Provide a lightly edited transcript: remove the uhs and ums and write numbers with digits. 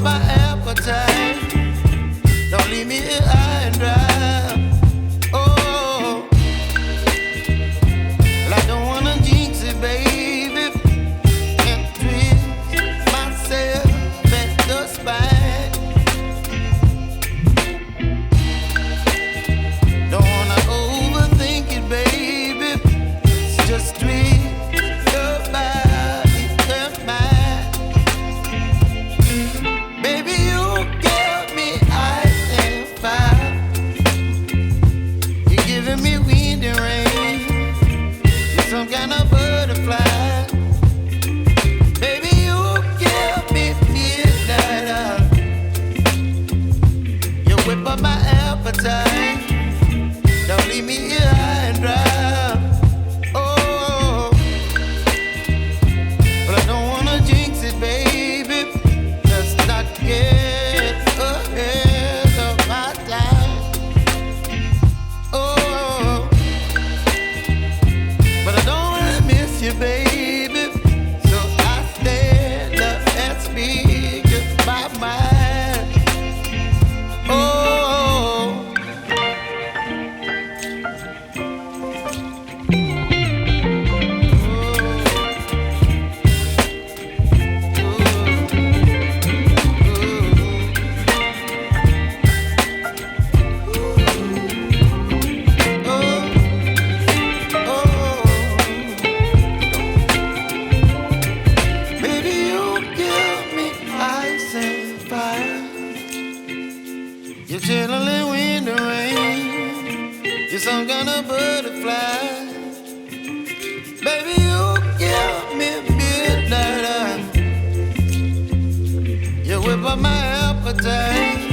my appetite. Don't leave me here high and dry. Oh, well, I don't wanna jinx it, baby, and twist myself at the spine. Don't wanna overthink it, baby. It's just twist your body and mine. Baby, you give me ice and fire. You're giving me wind and rain. You're some kind of butterfly. Baby, you give me midnight. You whip up my appetite. Don't leave me here high and dry. Oh, but I don't wanna jinx it, baby. Let's not get ahead of my time. Oh, but I don't wanna miss you, baby. So I stand up and speak my mind. Oh. Baby, you give me ice and fire. You're chilling wind and rain. You're some kind of butterfly. Baby, you give me midnight. You whip up my appetite.